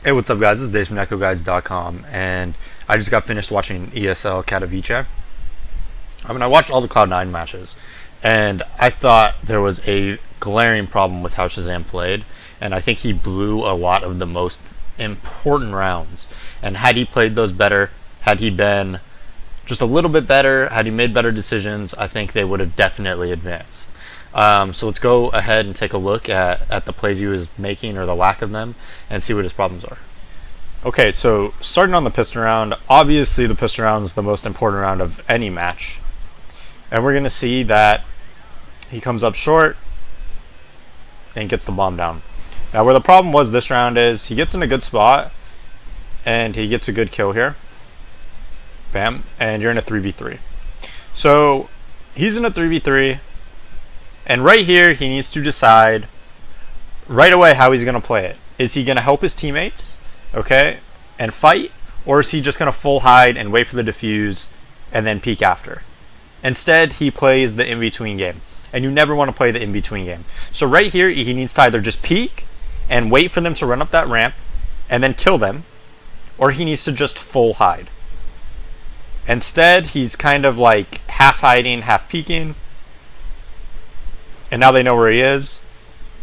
Hey, what's up, guys? This is Dave from NetcodeGuides.com, and I just got finished watching ESL Katowice. I watched all the Cloud9 matches, and I thought there was a glaring problem with how ShahZaM played, and I think he blew a lot of the most important rounds. And had he played those better, had he been just a little bit better, had he made better decisions, I think they would have definitely advanced. So let's go ahead and take a look at the plays he was making, or the lack of them, and see what his problems are. Okay, so starting on the piston round, obviously the piston round is the most important round of any match. And we're going to see that he comes up short and gets the bomb down. Now where the problem was this round is he gets in a good spot and he gets a good kill here. Bam, and you're in a 3v3. So he's in a 3v3. And right here, he needs to decide right away how he's going to play it. Is he going to help his teammates, okay, and fight? Or is he just going to full hide and wait for the defuse and then peek after? Instead, he plays the in-between game. And you never want to play the in-between game. So right here, he needs to either just peek and wait for them to run up that ramp and then kill them, or he needs to just full hide. Instead, he's kind of like half hiding, half peeking. And now they know where he is,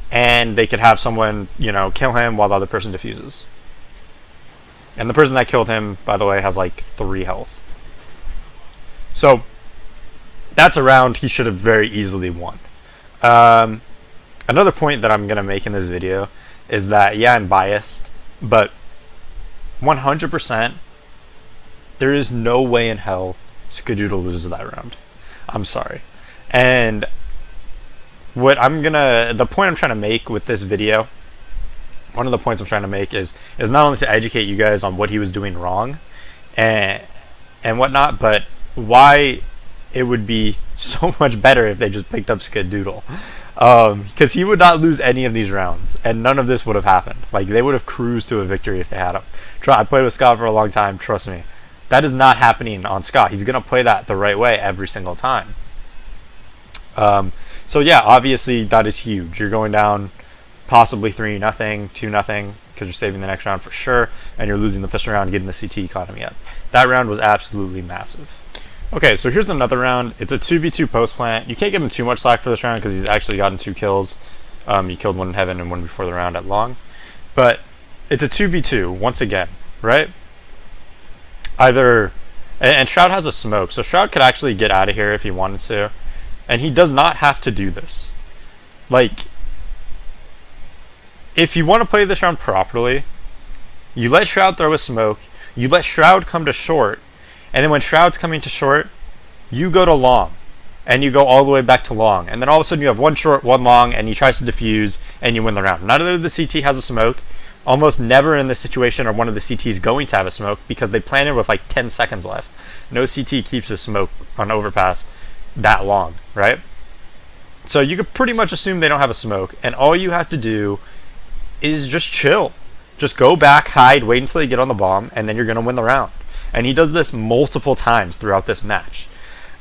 and they could have someone, kill him while the other person defuses. And the person that killed him, by the way, has like 3 health. So that's a round he should have very easily won. Another point that I'm going to make in this video is that, yeah, I'm biased, but 100%, there is no way in hell Skadoodle loses that round. I'm sorry. And the point I'm trying to make with this video, one of the points I'm trying to make is not only to educate you guys on what he was doing wrong and whatnot, but why it would be so much better if they just picked up Skadoodle. Because he would not lose any of these rounds, and none of this would have happened. Like, they would have cruised to a victory if they had him. I played with Scott for a long time, trust me. That is not happening on Scott. He's going to play that the right way every single time. So yeah, obviously that is huge. You're going down possibly 3-0, 2-0, because you're saving the next round for sure, and you're losing the piston round, getting the CT economy up. That round was absolutely massive. Okay, so here's another round. It's a 2v2 post plant. You can't give him too much slack for this round because he's actually gotten 2 kills. He killed one in heaven and one before the round at long. But it's a 2v2 once again, right? And Shroud has a smoke, so Shroud could actually get out of here if he wanted to. And he does not have to do this. Like, if you want to play this round properly, you let Shroud throw a smoke, you let Shroud come to short, and then when Shroud's coming to short, you go to long, and you go all the way back to long, and then all of a sudden you have 1 short, 1 long, and he tries to defuse, and you win the round. None of the CT has a smoke. Almost never in this situation are one of the CTs going to have a smoke, because they planted with like 10 seconds left. No CT keeps a smoke on Overpass that long, right? So you could pretty much assume they don't have a smoke, and all you have to do is just chill. Just go back, hide, wait until they get on the bomb, and then you're going to win the round. And he does this multiple times throughout this match.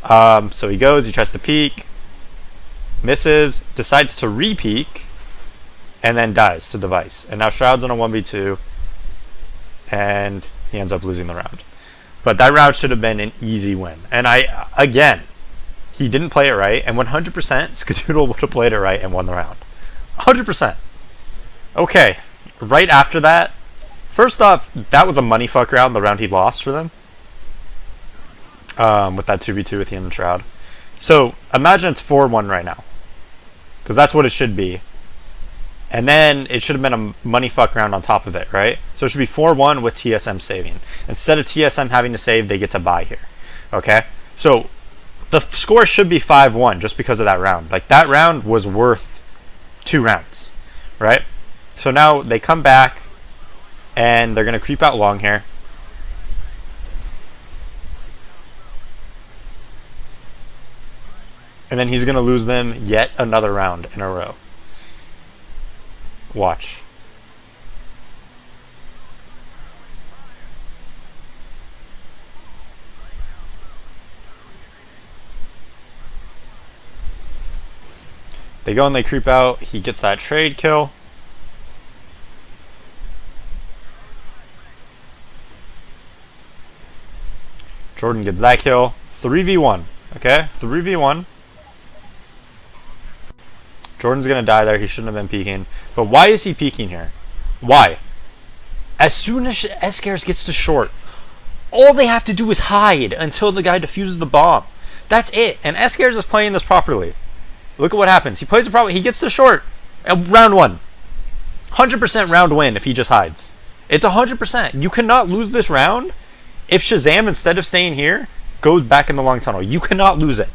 So he tries to peek, misses, decides to re-peek, and then dies to device. And now Shroud's on a 1v2, and he ends up losing the round. But that round should have been an easy win. And again, he didn't play it right, and 100% Skadoodle would have played it right and won the round. 100%. Okay, right after that, first off, that was a money fuck round, the round he lost for them. With that 2v2 with him and Shroud. So, imagine it's 4-1 right now. Because that's what it should be. And then it should have been a money fuck round on top of it, right? So it should be 4-1 with TSM saving. Instead of TSM having to save, they get to buy here. Okay? So the score should be 5-1 just because of that round. Like, that round was worth 2 rounds, right? So now they come back and they're going to creep out long here. And then he's going to lose them yet another round in a row. Watch. They go and they creep out. He gets that trade kill. Jordan gets that kill. 3v1. Okay, 3v1. Jordan's gonna die there. He shouldn't have been peeking. But why is he peeking here? Why? As soon as Escares gets to short, all they have to do is hide until the guy defuses the bomb. That's it. And Escares is playing this properly. Look at what happens. He plays it properly. He gets to short. Round 1. 100% round win if he just hides. It's 100%. You cannot lose this round if ShahZaM, instead of staying here, goes back in the long tunnel. You cannot lose it.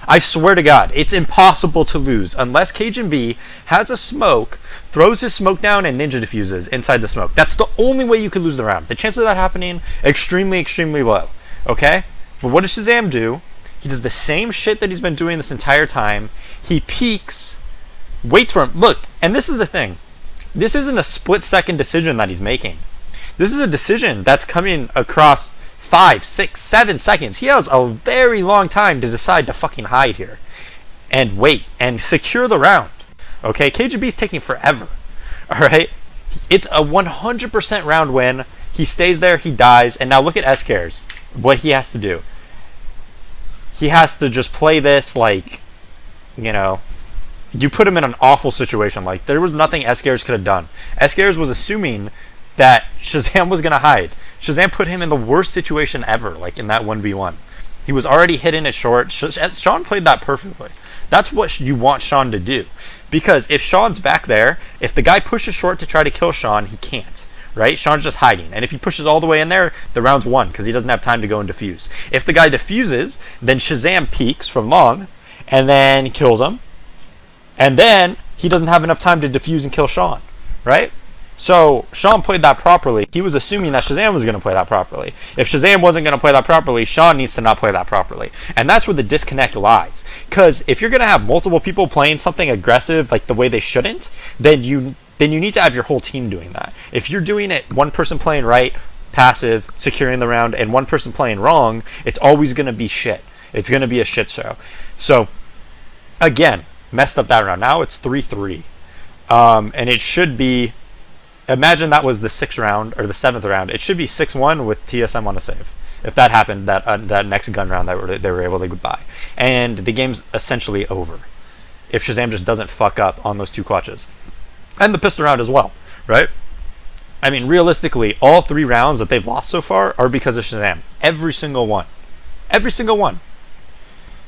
I swear to God, it's impossible to lose unless Cajun B has a smoke, throws his smoke down, and ninja diffuses inside the smoke. That's the only way you could lose the round. The chance of that happening, extremely, extremely low. Okay? But what does ShahZaM do? He does the same shit that he's been doing this entire time. He peeks, waits for him. Look, and this is the thing. This isn't a split-second decision that he's making. This is a decision that's coming across 5, 6, 7 seconds. He has a very long time to decide to fucking hide here and wait and secure the round. Okay, KGB's taking forever. All right, it's a 100% round win. He stays there, he dies, and now look at Escares. What he has to do. He has to just play this like, you know, you put him in an awful situation. Like, there was nothing Escares could have done. Escares was assuming that ShahZaM was going to hide. ShahZaM put him in the worst situation ever, like in that 1v1. He was already hidden at short. Sean played that perfectly. That's what you want Sean to do. Because if Sean's back there, if the guy pushes short to try to kill Sean, he can't. Right? Sean's just hiding. And if he pushes all the way in there, the round's won because he doesn't have time to go and defuse. If the guy defuses, then ShahZaM peeks from long and then kills him. And then he doesn't have enough time to defuse and kill Sean. Right? So Sean played that properly. He was assuming that ShahZaM was going to play that properly. If ShahZaM wasn't going to play that properly, Sean needs to not play that properly. And that's where the disconnect lies. Because if you're going to have multiple people playing something aggressive like the way they shouldn't, then you need to have your whole team doing that. If you're doing it, one person playing right, passive, securing the round, and one person playing wrong, it's always going to be shit. It's going to be a shit show. So, again, messed up that round. Now it's 3-3. And it should be, imagine that was the 6th round, or the 7th round. It should be 6-1 with TSM on a save. If that happened, that next gun round that they were able to buy. And the game's essentially over. If ShahZaM just doesn't fuck up on those 2 clutches. And the pistol round as well, right? I mean, realistically, all 3 rounds that they've lost so far are because of ShahZaM. Every single one. Every single one.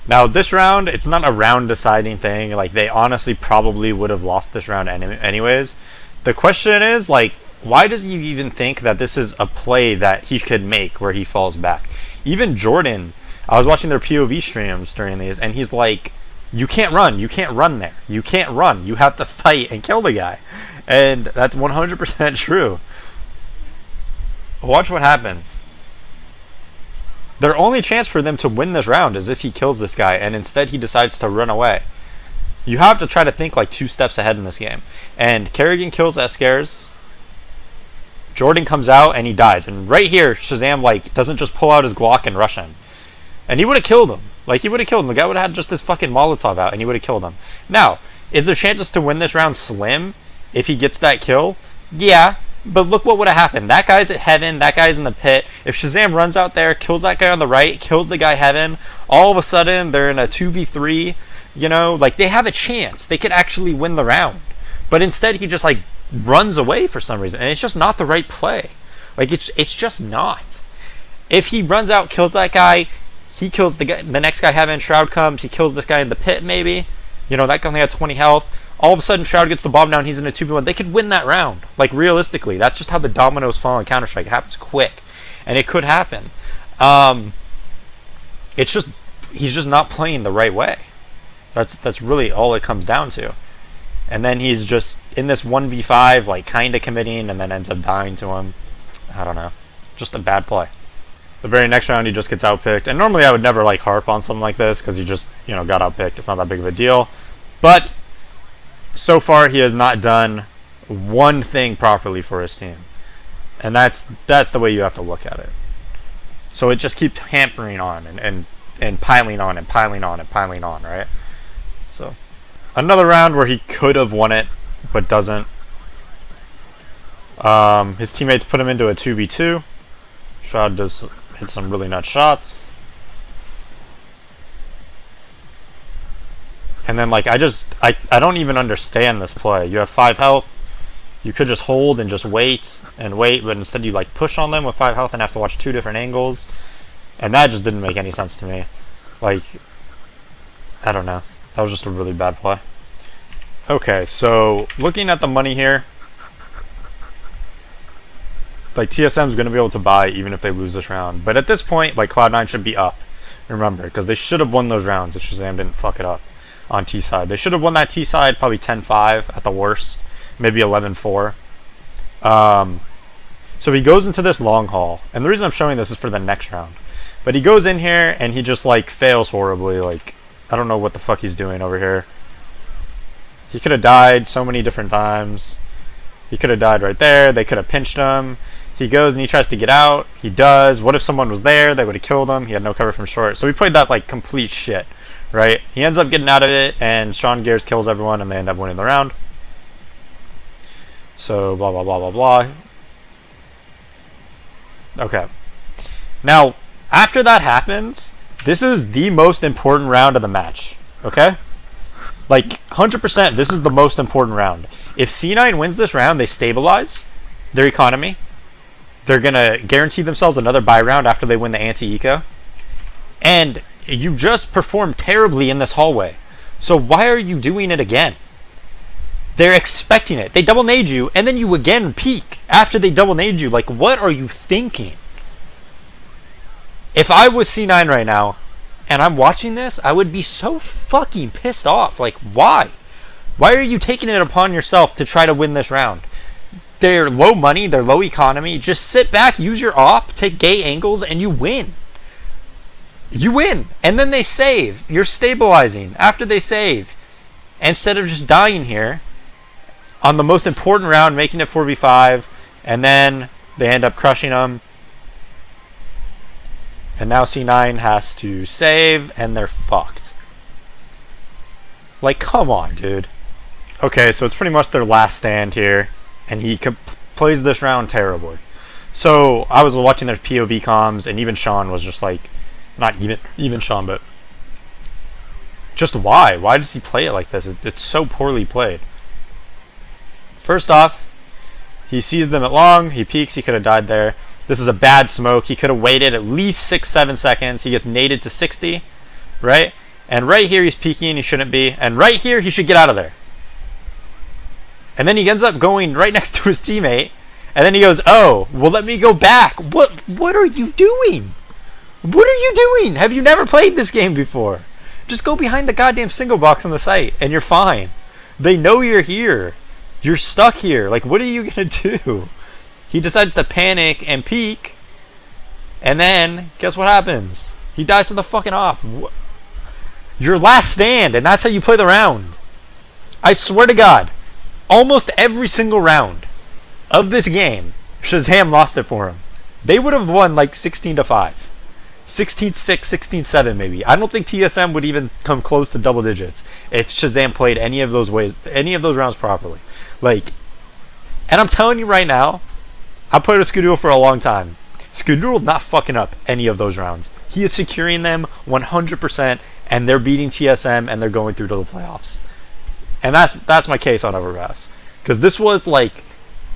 Now, this round, it's not a round-deciding thing. Like, they honestly probably would have lost this round anyways. The question is, like, why does he even think that this is a play that he could make where he falls back? Even Jordan, I was watching their POV streams during these, and he's like, you can't run. You can't run there. You can't run. You have to fight and kill the guy. And that's 100% true. Watch what happens. Their only chance for them to win this round is if he kills this guy, and instead he decides to run away. You have to try to think like 2 steps ahead in this game. And Kerrigan kills Escares. Jordan comes out and he dies. And right here, ShahZaM like doesn't just pull out his Glock and rush him. And he would have killed him. Like, he would have killed him. The guy would have had just this fucking Molotov out, and he would have killed him. Now, is there chances to win this round slim if he gets that kill? Yeah, but look what would have happened. That guy's at heaven. That guy's in the pit. If ShahZaM runs out there, kills that guy on the right, kills the guy heaven, all of a sudden, they're in a 2v3. You know, like, they have a chance. They could actually win the round. But instead, he just, like, runs away for some reason. And it's just not the right play. Like, it's just not. If he runs out, kills that guy, he kills the next guy having Shroud comes, he kills this guy in the pit maybe. You know, that guy only had 20 health. All of a sudden Shroud gets the bomb down, he's in a 2v1. They could win that round. Like, realistically, that's just how the dominoes fall in Counter-Strike. It happens quick. And it could happen. It's just, he's just not playing the right way. That's really all it comes down to. And then he's just in this 1v5, like, kind of committing, and then ends up dying to him. I don't know. Just a bad play. The very next round, he just gets outpicked. And normally I would never, like, harp on something like this because he just, you know, got outpicked. It's not that big of a deal. But so far, he has not done one thing properly for his team. And that's the way you have to look at it. So it just keeps hampering on and piling on and piling on and piling on, right? So another round where he could have won it, but doesn't. His teammates put him into a 2v2. Shroud does hit some really nut shots. And then like I don't even understand this play. You have 5 health. You could just hold and just wait and wait, but instead you like push on them with 5 health and have to watch 2 different angles. And that just didn't make any sense to me. Like, I don't know. That was just a really bad play. Okay, so looking at the money here, like TSM is going to be able to buy even if they lose this round. But at this point, like Cloud9 should be up. Remember, because they should have won those rounds if ShahZaM didn't fuck it up on T side. They should have won that T side probably 10-5 at the worst, maybe 11-4. So he goes into this long haul, and the reason I'm showing this is for the next round. But he goes in here and he just like fails horribly. Like, I don't know what the fuck he's doing over here. He could have died so many different times. He could have died right there. They could have pinched him. He goes and he tries to get out. He does. What if someone was there? They would have killed him. He had no cover from short. So he played that like complete shit, right? He ends up getting out of it, and Sean Gears kills everyone, and they end up winning the round. So blah blah blah blah blah. Okay. Now, after that happens, this is the most important round of the match. Okay? Like 100%, this is the most important round. If C9 wins this round, they stabilize their economy. They're going to guarantee themselves another bye round after they win the anti-eco. And you just performed terribly in this hallway. So why are you doing it again? They're expecting it. They double nade you, and then you again peak after they double nade you. Like, what are you thinking? If I was C9 right now, and I'm watching this, I would be so fucking pissed off. Like, why? Why are you taking it upon yourself to try to win this round? They're low money, they're low economy. Just sit back, use your op, take gay angles, and you win. You win. And then they save. You're stabilizing after they save. Instead of just dying here on the most important round, making it 4v5, and then they end up crushing them. And now C9 has to save, and they're fucked. Like, come on, dude. Okay, so it's pretty much their last stand here, and he plays this round terribly. So I was watching their POV comms, and even Sean was just like, not even Sean, but just why? Why does he play it like this? It's so poorly played. First off, he sees them at long, he peeks, he could have died there. This is a bad smoke. He could have waited at least 6-7 seconds. He gets naded to 60, right? And right here he's peeking, he shouldn't be. And right here he should get out of there. And then he ends up going right next to his teammate. And then he goes, oh, well, let me go back. What are you doing? What are you doing? Have you never played this game before? Just go behind the goddamn single box on the site and you're fine. They know you're here. You're stuck here. Like, what are you going to do? He decides to panic and peek. And then, guess what happens? He dies to the fucking op. Your last stand, and that's how you play the round. I swear to God, almost every single round of this game, ShahZaM lost it for him. They would have won like 16-5. 16-6, 16-7 maybe. I don't think TSM would even come close to double digits if ShahZaM played any of those rounds properly. Like, and I'm telling you right now, I played with Skudul for a long time. Skudul not fucking up any of those rounds. He is securing them 100%, and they're beating TSM, and they're going through to the playoffs. And that's my case on Overpass. Because this was like,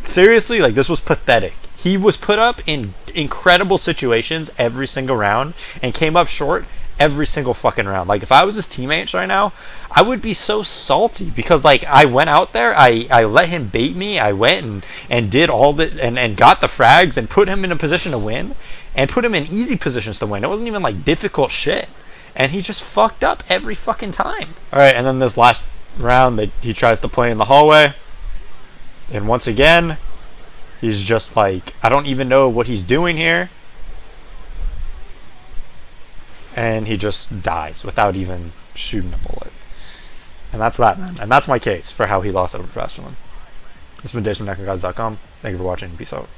seriously, like this was pathetic. He was put up in incredible situations every single round and came up short every single fucking round. Like, if I was his teammates right now, I would be so salty because, like, I went out there, I let him bait me, I went and did all the, and got the frags and put him in a position to win and put him in easy positions to win. It wasn't even, like, difficult shit. And he just fucked up every fucking time. Alright, and then this last round that he tries to play in the hallway. And once again, he's just like, I don't even know what he's doing here. And he just dies without even shooting a bullet. And that's that, man. And that's my case for how he lost Overpass from him. This has been DaZeD from NetcodeGuides.com. Thank you for watching. Peace out.